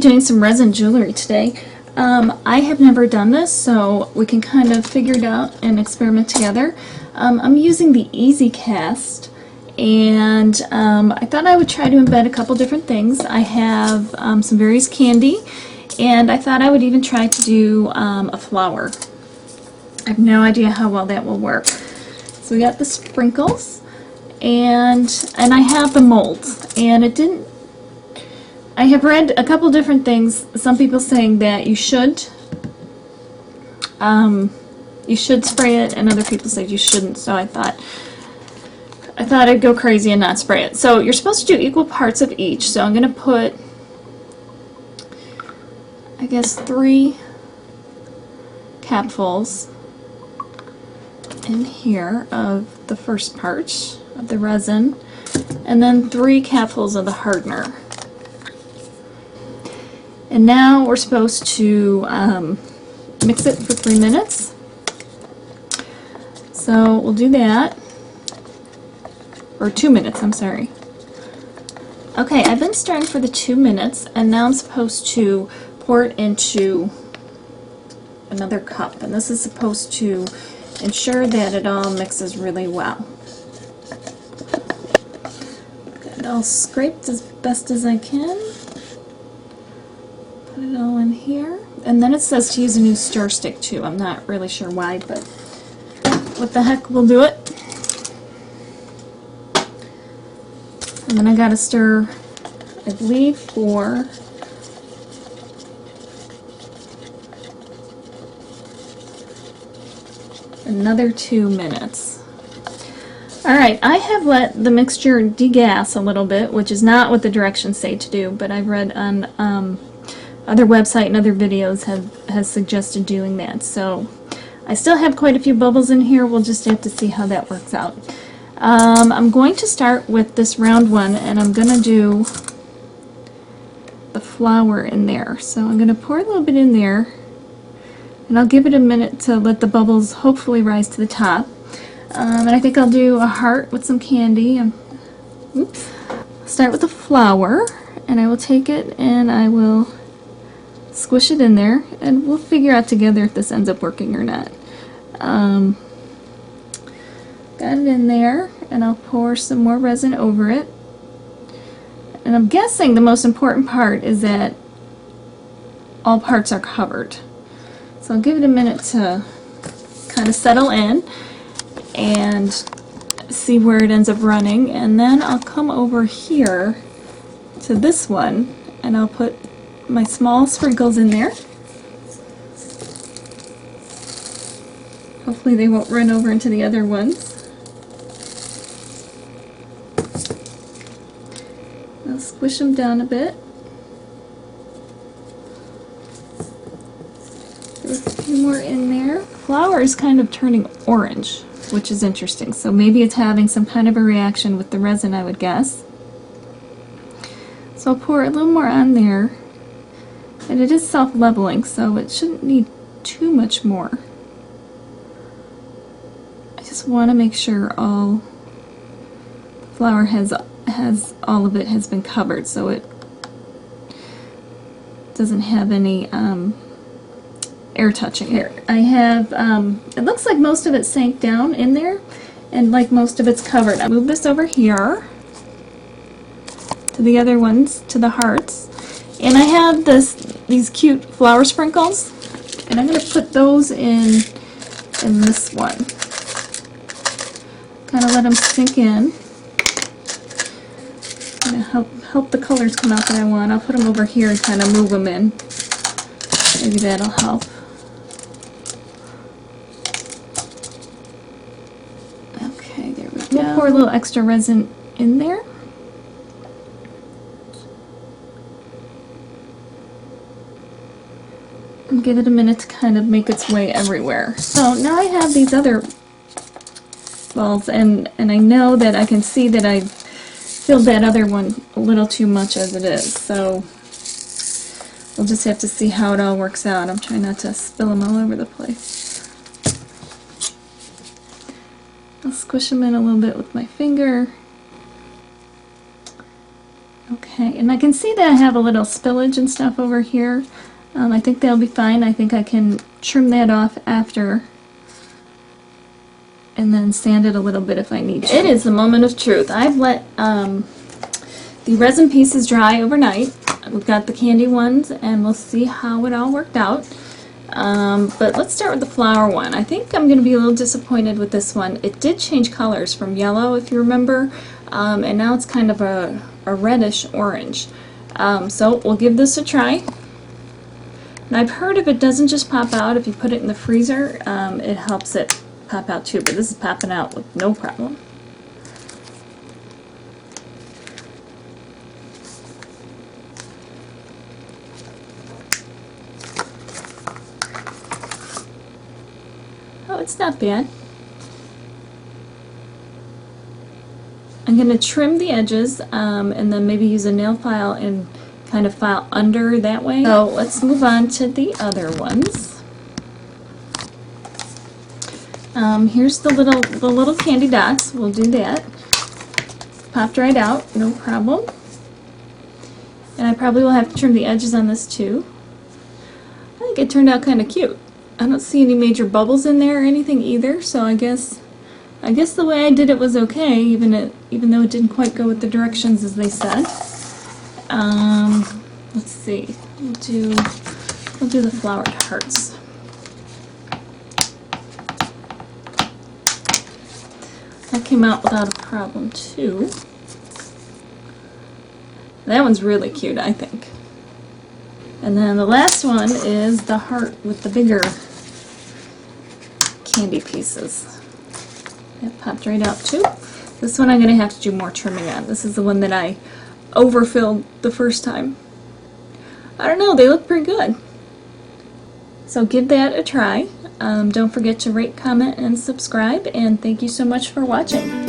doing some resin jewelry today. I have never done this, so we can kind of figure it out and experiment together. I'm using the Easy Cast, and I thought I would try to embed a couple different things. I have some various candy, and I thought I would even try to do a flower. I have no idea how well that will work. So we got the sprinkles, and I have the molds, and it didn't. I have read a couple different things. Some people saying that you should spray it, and other people say you shouldn't. So I thought I'd go crazy and not spray it. So you're supposed to do equal parts of each. So I'm going to put, I guess, 3 capfuls in here of the first part of the resin, and then 3 capfuls of the hardener. And now we're supposed to mix it for 3 minutes. So we'll do that. Or 2 minutes, I'm sorry. Okay, I've been stirring for the 2 minutes, and now I'm supposed to pour it into another cup. And this is supposed to ensure that it all mixes really well. Got it all scraped as best as I can. Put it all in here. And then it says to use a new stir stick too. I'm not really sure why, but what the heck, we'll do it. And then I gotta stir, I believe, for another 2 minutes. Alright, I have let the mixture degas a little bit, which is not what the directions say to do, but I've read on other website and other videos has suggested doing that. So I still have quite a few bubbles in here. We'll just have to see how that works out. I'm going to start with this round one, and I'm going to do the flower in there. So I'm going to pour a little bit in there, and I'll give it a minute to let the bubbles hopefully rise to the top. And I think I'll do a heart with some candy. Oops. Start with the flower, and I will take it and I will squish it in there, and we'll figure out together if this ends up working or not. Got it in there, and I'll pour some more resin over it. And I'm guessing the most important part is that all parts are covered. So I'll give it a minute to kind of settle in and see where it ends up running, and then I'll come over here to this one, and I'll put my small sprinkles in there. Hopefully they won't run over into the other ones. I'll squish them down a bit. There's a few more in there. Flower is kind of turning orange, which is interesting. So maybe it's having some kind of a reaction with the resin, I would guess. So I'll pour a little more on there. And it is self-leveling, so it shouldn't need too much more. I just want to make sure all the flour has all of it has been covered, so it doesn't have any air touching here. I have it looks like most of it sank down in there, and like most of it's covered. I move this over here to the other ones, to the hearts. And I have these cute flower sprinkles, and I'm going to put those in this one. Kind of let them sink in. I'm going to help the colors come out that I want. I'll put them over here and kind of move them in. Maybe that'll help. Okay, there we go. We'll pour a little extra resin in there. And give it a minute to kind of make its way everywhere. So now I have these other balls, and I know that I can see that I filled that other one a little too much as it is. So we'll just have to see how it all works out. I'm trying not to spill them all over the place. I'll squish them in a little bit with my finger. Okay, and I can see that I have a little spillage and stuff over here. I think that'll be fine. I think I can trim that off after and then sand it a little bit if I need to. It is the moment of truth. I've let the resin pieces dry overnight. We've got the candy ones, and we'll see how it all worked out. But let's start with the flower one. I think I'm going to be a little disappointed with this one. It did change colors from yellow, if you remember, and now it's kind of a reddish orange. So we'll give this a try. And I've heard if it doesn't just pop out, if you put it in the freezer, it helps it pop out too, but this is popping out with no problem. Oh, it's not bad. I'm going to trim the edges and then maybe use a nail file and kind of file under that way. So let's move on to the other ones. Here's the little candy dots. We'll do that. Popped right out, no problem. And I probably will have to trim the edges on this too. I think it turned out kind of cute. I don't see any major bubbles in there or anything either, so I guess the way I did it was okay, even though it didn't quite go with the directions as they said. Let's see. We'll do the flowered hearts. That came out without a problem too. That one's really cute, I think. And then the last one is the heart with the bigger candy pieces. That popped right out too. This one I'm going to have to do more trimming on. This is the one that I overfilled the first time. I don't know, they look pretty good. So give that a try. Don't forget to rate, comment, and subscribe, and thank you so much for watching.